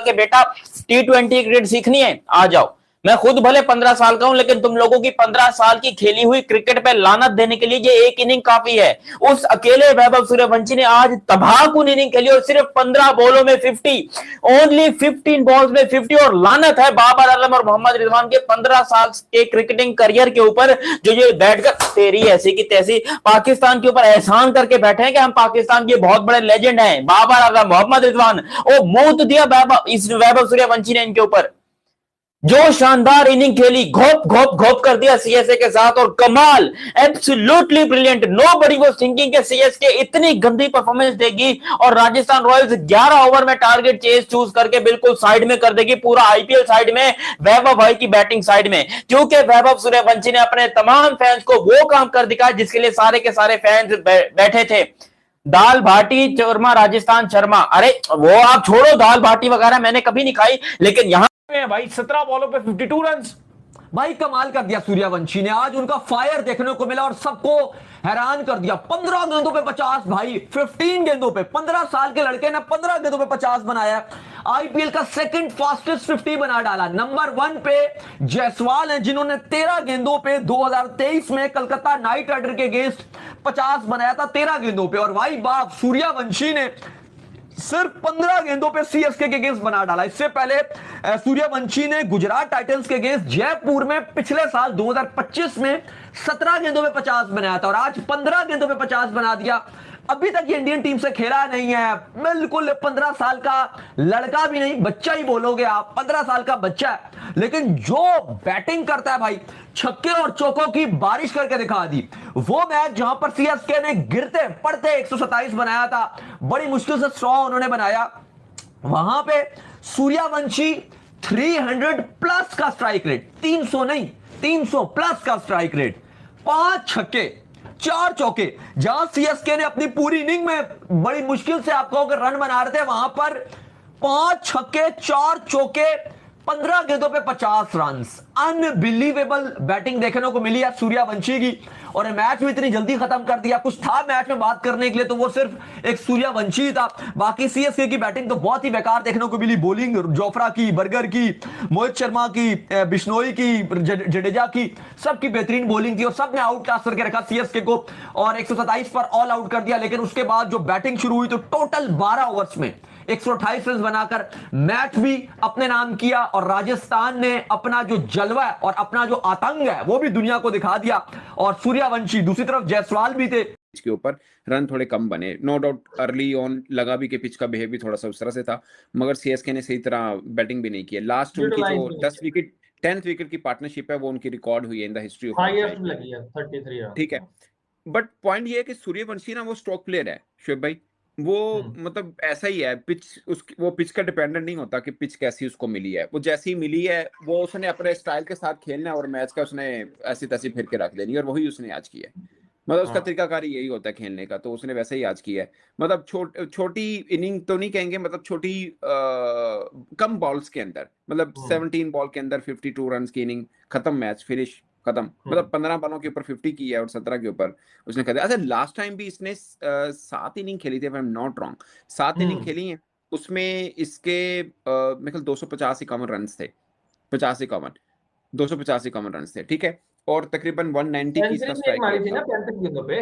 कि बेटा T20 cricket सीखनी है, आ जाओ। मैं खुद भले 15 साल का हूं, लेकिन तुम लोगों की 15 साल की खेली हुई क्रिकेट पे लानत देने के लिए ये एक इनिंग काफी है। उस अकेले वैभव सूर्यवंशी ने आज तबाहकुन इनिंग खेली और सिर्फ 15 बॉलों में 50, ओनली 15 बॉल्स में 50। और लानत है बाबर आजम और मोहम्मद रिजवान के 15 साल के क्रिकेटिंग करियर के ऊपर, जो ये बैठकर तेरी ऐसी की तैसी पाकिस्तान के ऊपर एहसान करके बैठे हैं कि हम पाकिस्तान के बहुत बड़े लेजेंड हैं। बाबर आजम, मोहम्मद रिजवान, ओ मुंह दिया इस वैभव सूर्यवंशी ने इनके ऊपर। जो शानदार इनिंग खेली, घोप घोप घोप कर दिया सीएसके के साथ, और कमाल, absolutely brilliant. Nobody was thinking कि सीएसके इतनी गंदी परफॉर्मेंस देगी और राजस्थान रॉयल्स 11 ओवर में टारगेट चूज करके बिल्कुल साइड में कर देगी, पूरा आईपीएल साइड में, वैभव भाई की बैटिंग साइड में। क्योंकि वैभव सूर्यवंशी ने अपने तमाम फैंस को वो काम कर दिखाया जिसके लिए सारे के सारे फैंस बैठे थे। दाल बाटी चूरमा राजस्थान शर्मा, अरे वो आप छोड़ो, दाल बाटी वगैरह मैंने कभी नहीं खाई, लेकिन यहां भाई 17 बॉलों पे 52 रन। भाई कमाल कर दिया सूर्यवंशी ने, आज उनका फायर देखने को मिला और सबको हैरान कर दिया। 15 गेंदों पे 50 भाई, 15 गेंदों पे 15 साल के लड़के ने 15 गेंदों पे 50 बनाया। आईपीएल का सेकंड फास्टेस्ट 50 बना डाला। नंबर 1 पे जायसवाल हैं जिन्होंने 13 गेंदों पे 2023 में कलकत्ता नाइट राइडर के अगेंस्ट 50 बनाया था 13 गेंदों पे। और भाई बाप, सूर्यवंशी ने सिर्फ 15 गेंदों पे सीएसके के अगेंस्ट बना डाला। इससे पहले सूर्यवंशी ने गुजरात टाइटंस के अगेंस्ट जयपुर में पिछले साल 2025 में 17 गेंदों पे 50 बनाया था और आज 15 गेंदों पे 50 बना दिया। अभी तक ये इंडियन टीम से खेला नहीं है, बिल्कुल 15 साल का लड़का भी नहीं, बच्चा ही बोलोगे आप, 15 साल का बच्चा है, लेकिन जो बैटिंग करता है भाई, छक्के और चौकों की बारिश करके दिखा दी। वो मैच जहां पर सीएसके ने गिरते पड़ते 127 बनाया था, बड़ी मुश्किल से 100 उन्होंने बनाया, वहां पे सूर्यवंशी 300 प्लस का स्ट्राइक रेट, 300 नहीं 300 प्लस का स्ट्राइक रेट, 5 छक्के 4 चौके। जहां सीएसके ने अपनी पूरी इनिंग में बड़ी मुश्किल से आपको अगर रन बना रहे थे, वहां पर 5 छक्के 4 चौके 15 गेंदों पे 50 रन। अनबिलीवेबल बैटिंग देखने को मिली है सूर्यवंशी की, और मैच भी इतनी जल्दी खत्म कर दिया। कुछ था मैच में बात करने के लिए तो वो सिर्फ एक सूर्यवंशी था, बाकी सीएसके की बैटिंग तो बहुत ही बेकार देखने को मिली। बॉलिंग जोफ्रा की, बर्गर की, मोहित शर्मा की, बिश्नोई की, जडेजा की, सबकी बेहतरीन बॉलिंग थी और सबने आउट क्लास करके रखा सीएसके को और 127 पर ऑल आउट कर दिया। लेकिन उसके बाद जो बैटिंग शुरू हुई तो टोटल 12 ओवर्स में 128 रन बनाकर मैच भी अपने नाम किया और राजस्थान ने अपना जो जलवा है और अपना जो आतंक है वो भी दुनिया को दिखा दिया। और सूर्यवंशी, दूसरी तरफ जायसवाल भी थे। के ऊपर रन थोड़े कम बने, नो डाउट अर्ली ऑन लगा भी कि पिच का बिहेव भी थोड़ा सा उस तरह से था, मगर सीएसके ने सही तरह बैटिंग भी नहीं की। लास्ट उनकी जो 10 विकेट 10th विकेट की पार्टनरशिप है वो उनकी रिकॉर्ड हुई है in the history of highest लगी है 33 रन। ठीक है, बट पॉइंट ये है कि सूर्यवंशी ना वो स्ट्रोक प्लेयर है शुएब भाई, वो मतलब ऐसा ही है, पिच उसकी वो पिच का डिपेंडेंट नहीं होता कि पिच कैसी उसको मिली है, वो जैसी मिली है वो उसने अपने स्टाइल के साथ खेलना है और मैच का उसने ऐसी तैसी फिर के रख देनी है, और वही उसने आज किया है। मतलब उसका तरीकाकारी यही होता है खेलने का, तो उसने वैसे ही आज किया है। मतलब छोटी इनिंग तो नहीं कहेंगे, मतलब छोटी कम बॉल्स के अंदर, मतलब 17 बॉल के अंदर 52 रन की इनिंग, खत्म, मैच फिनिश, खत्म। मतलब 15 बॉलों के ऊपर 50 की है और 17 के ऊपर उसने कर दिया। अच्छा, लास्ट टाइम भी इसने 7 इनिंग खेली थी, I am not wrong, 7 inning खेली है, उसमें इसके मेरे ख्याल 250 51 रन थे, 50 51 250 51 रन थे, ठीक है, और तकरीबन 190 की इसका स्ट्राइक मारी थी ना 35 गेंदों पे,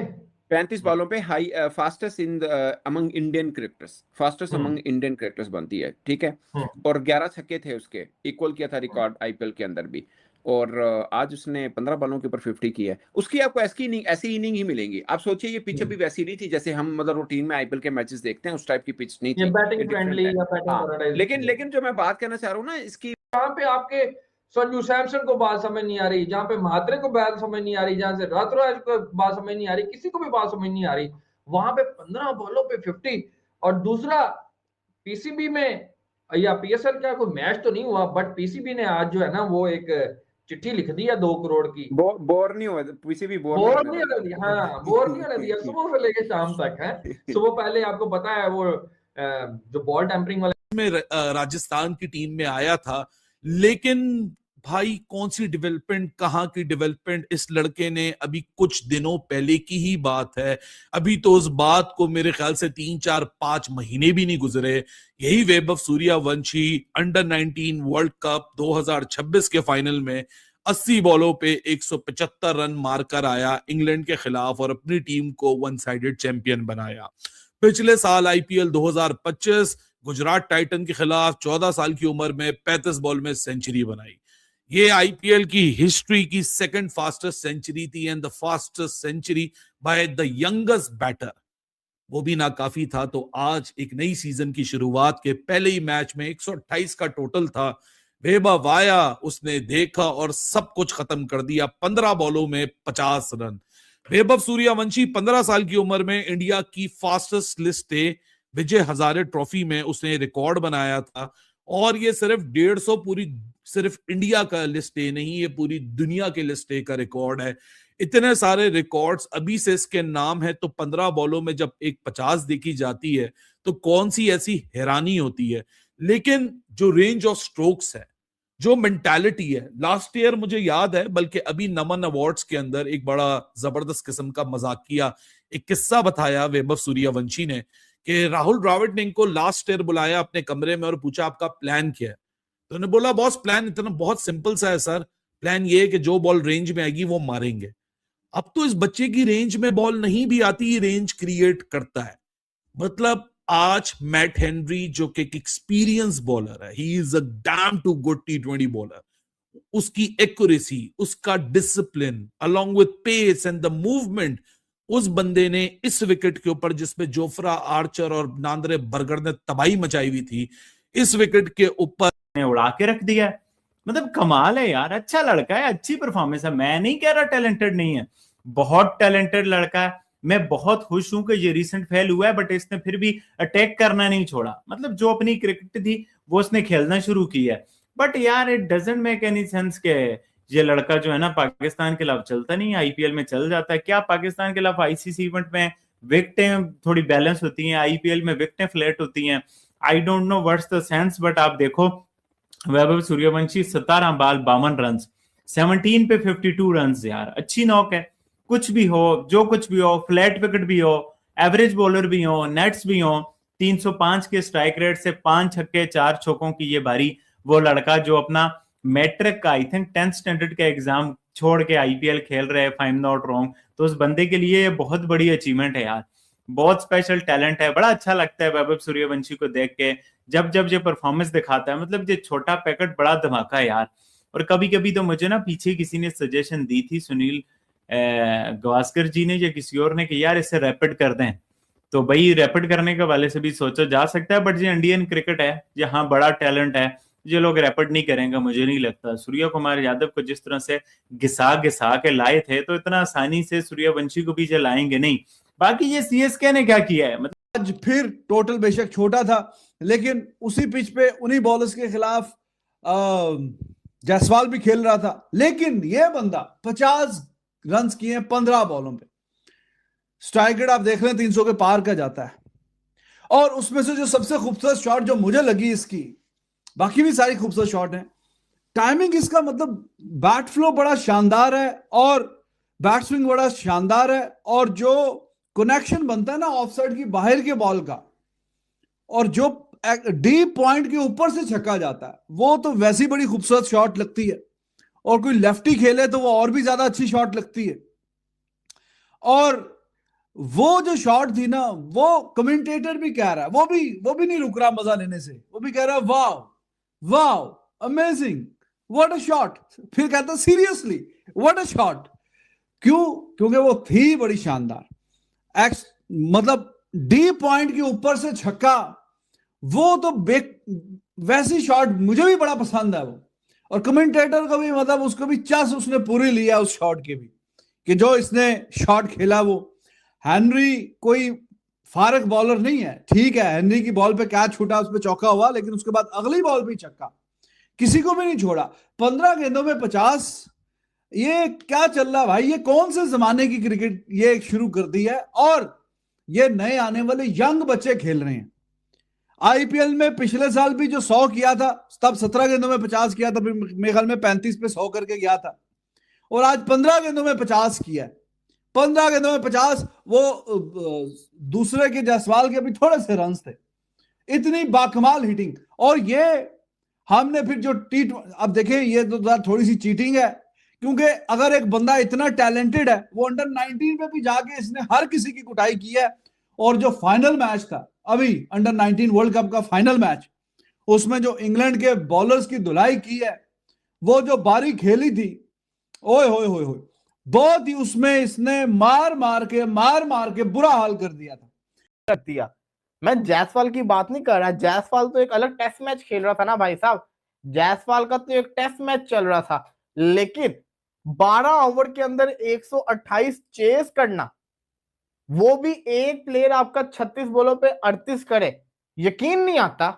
35 बॉलों पे high fastest in among Indian cricketers, fastest among Indian cricketers बनती है, ठीक है, और 11 छक्के थे उसके, इक्वल किया था रिकॉर्ड आईपीएल के अंदर भी, और आज उसने 15 बॉलों के ऊपर 50 की है। उसकी आपको ऐसी इनिंग ही मिलेंगी। आप सोचिए ये पिच भी वैसी नहीं थी जैसे हम मतलब रूटीन में आईपीएल के मैचेस देखते हैं, उस टाइप की पिच नहीं थी, बैटिंग फ्रेंडली या बैटिंग लेकिन जो मैं बात करना चाह रहा हूँ ना, इसकी यहाँ पे आपके संजू सैमसन को बात समझ नहीं आ रही, जहाँ पे महात्रे को बात समझ नहीं आ रही, जहाँ से ऋतुराज को बात समझ नहीं आ रही, किसी को भी बात समझ नहीं आ रही, वहां पे 15 बॉलों पे 50। और दूसरा पीसीबी में या पीएसएल का कोई मैच तो नहीं हुआ, बट पीसीबी ने आज जो है ना वो एक चिट्ठी लिख दी है 2 करोड़ की। बोर नहीं हुआ पीसीबी, बोर नहीं होने दिया, हाँ बोर नहीं होने दिया, सुबह से लेके शाम तक है। सुबह पहले आपको पता है वो जो बॉल टेम्परिंग वाले में राजस्थान की टीम में आया था, लेकिन भाई कौन सी डेवलपमेंट, कहाँ की डेवलपमेंट। इस लड़के ने अभी कुछ दिनों पहले की ही बात है, अभी तो उस बात को मेरे ख्याल से 3-4-5 महीने भी नहीं गुजरे, यही Vaibhav Suryavanshi under 19 world cup 2026 के फाइनल में 80 बॉलों पे 175 रन मारकर आया इंग्लैंड के खिलाफ और अपनी टीम को वन साइडेड चैंपियन बनाया। पिछले साल आईपीएल 2025 गुजरात टाइटन के खिलाफ 14 साल की उम्र में 35 बॉल में सेंचुरी बनाई। ये आईपीएल की हिस्ट्री की सेकंड फास्टेस्ट सेंचुरी थी and the fastest century by the youngest batter. वो भी ना काफी था तो आज एक नई सीजन की शुरुआत के पहले ही मैच में 128 का टोटल था, वैभव आया, उसने देखा और सब कुछ खत्म कर दिया। 15 बॉलों में 50 रन। वैभव सूर्यवंशी 15 साल की उम्र में इंडिया की फास्टेस्ट लिस्ट है, विजय हजारे ट्रॉफी में उसने रिकॉर्ड बनाया था। और ये सिर्फ 150 पूरी सिर्फ इंडिया का लिस्ट ए नहीं, ये पूरी दुनिया के लिस्ट ए का रिकॉर्ड है। इतने सारे रिकॉर्ड्स अभी से इसके नाम है तो 15 बॉलों में जब एक 50 देखी जाती है तो कौन सी ऐसी हैरानी होती है। लेकिन जो रेंज ऑफ स्ट्रोक्स है, जो मेंटालिटी है, लास्ट ईयर मुझे याद है, बल्कि अभी नमन अवार्ड्स के अंदर एक बड़ा जबरदस्त किस्म का मजाकिया एक किस्सा बताया वैभव सूर्यवंशी ने कि राहुल द्रविड़ ने इनको लास्ट ईयर बुलाया अपने कमरे में और पूछा आपका प्लान क्या है। तो उन्होंने बोला बॉस प्लान इतना बहुत सिंपल सा है सर, प्लान ये है कि जो बॉल रेंज में आएगी वो मारेंगे। अब तो इस बच्चे की रेंज में बॉल नहीं भी आती, रेंज क्रिएट करता है। मतलब आज मैट हेनरी जो कि एक एक्सपीरियंस बॉलर है, he is a damn too good टी20 बॉलर, उसकी एक्यूरेसी, उसका discipline along with pace and the movement, उस बंदे ने इस विकेट के ऊपर जिसमें जोफ्रा आर्चर और नांद्रे बर्गर ने तबाही मचाई हुई थी, इस विकेट के ऊपर उड़ा के रख दिया। मतलब कमाल है यार, अच्छा लड़का है, अच्छी परफॉर्मेंस है। मैं नहीं कह रहा टैलेंटेड नहीं है, बहुत टैलेंटेड लड़का है। मैं बहुत खुश हूं कि ये रिसेंट फेल हुआ है, बट इसने फिर भी अटैक करना नहीं छोड़ा। मतलब जो अपनी क्रिकेट थी वो उसने खेलना शुरू किया। बट यार it doesn't make any sense के ये लड़का जो है ना पाकिस्तान के खिलाफ चलता नहीं, आईपीएल में चल जाता है। क्या पाकिस्तान के खिलाफ आईसीसी इवेंट में विकेटें थोड़ी बैलेंस होती हैं, आईपीएल में विकेटें फ्लैट होती हैं। I don't know what's the sense, but आप देखो वैभव सूर्यवंशी 17 बॉल 52 रन, 17 पे 52 रन यार, अच्छी नॉक है। कुछ भी हो, जो कुछ भी हो, फ्लैट विकेट भी हो, एवरेज बॉलर भी हो, नेट्स भी हो, 305 के स्ट्राइक रेट से 5 छक्के 4 चौकों की ये बारी, वो लड़का जो अपना मैट्रिक का आई थिंक 10th स्टैंडर्ड का एग्जाम छोड़ के आईपीएल खेल रहे हैं, if I am not wrong, तो उस बंदे के लिए ये बहुत बड़ी अचीवमेंट है यार, बहुत स्पेशल टैलेंट है। बड़ा अच्छा लगता है वैभव सूर्यवंशी को देख के, जब जब ये परफॉर्मेंस दिखाता है। मतलब ये छोटा पैकेट बड़ा धमाका है यार। और कभी कभी तो मुझे ना पीछे किसी ने सजेशन दी थी, सुनील गावस्कर जी ने या किसी और ने, कि यार इसे रैपिड कर दें। तो भाई रैपिड करने के वाले से भी सोचा जा सकता है, बट ये इंडियन क्रिकेट है, यहाँ बड़ा टैलेंट है, ये लोग रैपिड नहीं करेंगे मुझे नहीं लगता। सूर्य कुमार यादव को जिस तरह से घिसा घिसा के लाए थे, तो इतना आसानी से सूर्यवंशी को भी लाएंगे नहीं। बाकी ये सीएसके ने क्या किया है, मतलब आज फिर टोटल बेशक छोटा था, लेकिन उसी पिच पे उन्हीं बॉलर्स के खिलाफ जायसवाल भी खेल रहा था, लेकिन यह बंदा 50 रन किए 15 बॉलों पे। स्ट्राइक रेट आप देख रहे हैं 300 के पार का जाता है। और उसमें से जो सबसे खूबसूरत शॉट जो मुझे लगी इसकी, बाकी भी सारी खूबसूरत शॉट हैं, टाइमिंग इसका, मतलब बैट फ्लो बड़ा शानदार है और बैट स्विंग बड़ा शानदार है, और जो कनेक्शन बनता है ना ऑफ साइड की बाहर के बॉल का, और जो डीप पॉइंट के ऊपर से छक्का जाता है, वो तो वैसी बड़ी खूबसूरत शॉट लगती है। और कोई लेफ्टी खेले तो वो और भी ज्यादा अच्छी शॉट लगती है। और वो जो शॉट थी ना, वो कमेंटेटर भी कह रहा है, वो भी नहीं रुक रहा मजा लेने से, वो भी कह रहा है वाव वाव अमेजिंग, व्हाट अ शॉट। फिर कहता है सीरियसली व्हाट अ शॉट। क्यों? क्योंकि वो थी बड़ी शानदार। मतलब डीप पॉइंट के ऊपर से छक्का, वो तो वैसी शॉट मुझे भी बड़ा पसंद है वो। और कमेंटेटर को भी, मतलब उसको भी चस उसने पूरी लिया उस शॉट के भी, कि जो इसने शॉट खेला वो। हेनरी कोई फारक बॉलर नहीं है, ठीक है, हेनरी की बॉल पे कैच छूटा, उस पे चौका हुआ, लेकिन उसके बाद अगली बॉल पे छक्का, किसी को भी नहीं छोड़ा। 15 गेंदों में 50, ये क्या चल रहा भाई? ये कौन से जमाने की क्रिकेट ये शुरू कर दी है? और ये नए आने वाले यंग बच्चे खेल रहे हैं। आईपीएल में पिछले साल भी जो 100 किया था, तब 17 गेंदों में 50 किया था, फिर मेरे ख्याल में 35 पे 100 करके गया था, और आज 15 गेंदों में 50 किया है। 15 गेंदों में 50, वो दूसरे के जायसवाल के भी थोड़े से रन थे। इतनी बाकमाल हिटिंग। और ये हमने फिर जो अब देखें, ये तो थोड़ी सी चीटिंग है, क्योंकि अगर एक बंदा इतना टैलेंटेड है, वो अंडर 19 में भी जाके इसने हर किसी की कुटाई की है। और जो फाइनल मैच था अभी अंडर 19 वर्ल्ड कप का फाइनल मैच, उसमें जो इंग्लैंड के बॉलर्स की धुलाई की है, वो जो बारी खेली थी, ओए होए होए होए, बहुत ही उसमें इसने मार मार के बुरा हाल कर दिया था। कर दिया। मैं जायसवाल की बात नहीं कर रहा, जायसवाल तो एक अलग टेस्ट मैच खेल रहा था ना भाई साहब, जायसवाल का तो एक टेस्ट मैच चल रहा था, लेकिन 12 ओवर के अंदर 128 चेस करना, वो भी एक प्लेयर आपका 36 बॉलों पे 38 करे, यकीन नहीं आता,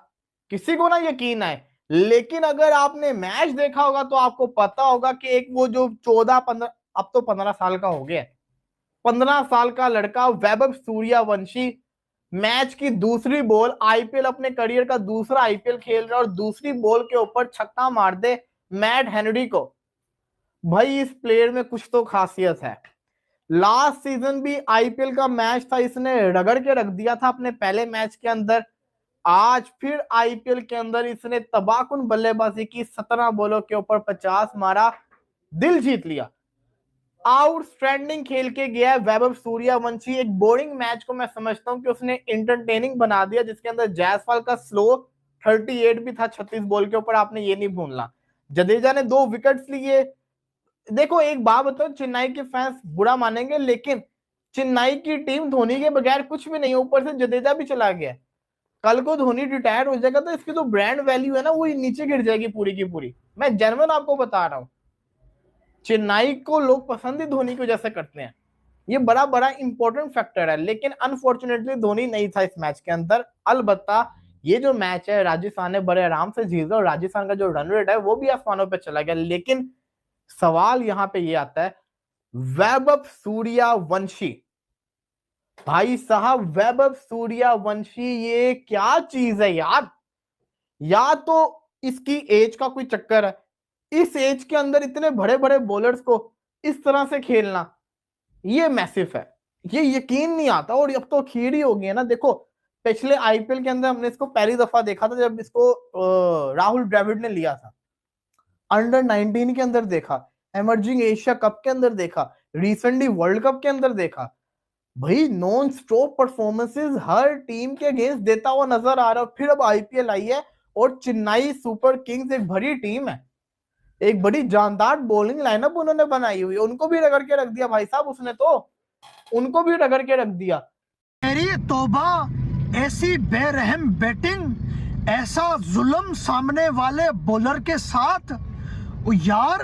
किसी को ना यकीन आए। लेकिन अगर आपने मैच देखा होगा तो आपको पता होगा कि एक वो जो 14-15, अब तो 15 साल का हो गया, 15 साल का लड़का वैभव सूर्यवंशी मैच की दूसरी बॉल, आईपीएल अपने करियर का दूसरा आईपीएल खेल रहा है और दूसरी बॉल के ऊपर छक्का मार दे मैट हेनरी को। भाई इस प्लेयर में कुछ तो खासियत है। लास्ट सीजन भी आईपीएल का मैच था, इसने रगड़ के रख दिया था अपने पहले मैच के अंदर। आज फिर आईपीएल के अंदर इसने तबाहकुन बल्लेबाजी की, 17 बॉलों के ऊपर 50 मारा, दिल जीत लिया। आउटस्टैंडिंग खेल के गया है वैभव सूर्यवंशी। एक बोरिंग मैच को मैं समझता हूं कि उसने एंटरटेनिंग बना दिया, जिसके अंदर जायसवाल का स्लो 38 भी था 36 बॉल के ऊपर, आपने ये नहीं भूलना। जडेजा ने 2 विकेट्स लिए। देखो एक बात बताओ, चेन्नई के फैंस बुरा मानेंगे, लेकिन चेन्नई की टीम धोनी के बगैर कुछ भी नहीं, ऊपर से जडेजा भी चला गया। कल को धोनी रिटायर हो जाएगा तो इसकी तो ब्रांड वैल्यू है ना, वो नीचे गिर जाएगी पूरी की पूरी। मैं जेन्युइन आपको बता रहा हूं, चेन्नई को लोग पसंद ही धोनी की वजह से करते हैं, ये बड़ा बड़ा इंपॉर्टेंट फैक्टर है। लेकिन अनफॉर्चुनेटली धोनी नहीं था इस मैच के अंदर। अलबत्ता ये जो मैच है राजस्थान ने बड़े आराम से जीता और राजस्थान का जो रन रेट है वो भी आसमानों पे चला गया। लेकिन सवाल यहां पे ये आता है, वैभव सूर्यवंशी, भाई साहब वैभव सूर्यवंशी ये क्या चीज है यार। या तो इसकी एज का कोई चक्कर है, इस एज के अंदर इतने बड़े बड़े बॉलर्स को इस तरह से खेलना ये मैसिव है, ये यकीन नहीं आता। और अब तो खीर ही हो गई है ना। देखो पिछले आईपीएल के अंदर हमने इसको पहली दफा देखा था जब इसको राहुल द्रविड़ ने लिया था, अंडर 19 के अंदर देखा, एमर्जिंग एशिया कप के अंदर देखा, रिसेंटली वर्ल्ड कप के अंदर देखा। भाई नॉन स्टॉप परफॉर्मेंसेस हर टीम के अगेंस्ट देता हुआ नजर आ रहा है। फिर अब आईपीएल आई है और चेन्नई सुपर किंग्स एक बड़ी टीम है, एक बड़ी जानदार बॉलिंग लाइनअप उन्होंने बनाई हुई है, उनको भी रगड़ के रख दिया भाई साहब उसने, तो उनको भी रगड़ के रख दिया। मेरी तौबा, ऐसी बेरहम बैटिंग, ऐसा जुल्म सामने वाले बॉलर के साथ। ओ यार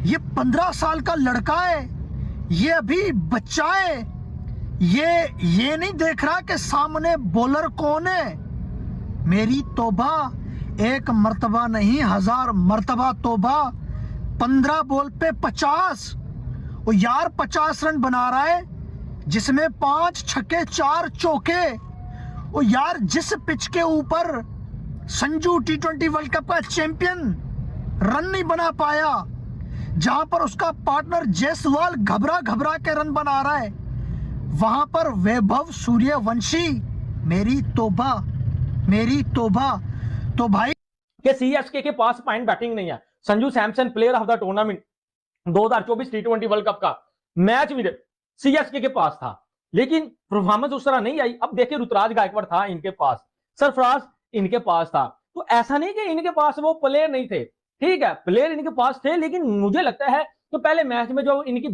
ये 15 साल का लड़का है, ये अभी बच्चा है, ये नहीं देख रहा कि सामने बॉलर कौन है। मेरी तौबा, एक मर्तबा नहीं 1000 मर्तबा तौबा। 15 बॉल पे 50, वो यार 50 रन बना रहा है, जिसमें 5 छक्के 4 चौके। वो यार जिस पिच के ऊपर संजू T20 वर्ल्ड कप का चैंपियन रन नहीं बना पाया, जहां पर उसका पार्टनर जायसवाल घबरा घबरा के रन बना रहा है, वहां पर वैभव सूर्यवंशी, मेरी तौबा, मेरी तौबा। तो भाई कि सीएसके के पास फाइन बैटिंग नहीं है। Sanju Samson player of the tournament 2024 T20 world cup का मैच भी सीएसके के पास था, लेकिन परफॉर्मेंस उस तरह नहीं आई। अब देखिए ऋतुराज गायकवाड़ था इनके पास, सरफराज इनके पास था, तो ऐसा नहीं कि इनके पास वो प्लेयर नहीं थे, ठीक है प्लेयर इनके पास थे, लेकिन मुझे लगता है तो पहले मैच में जो इनकी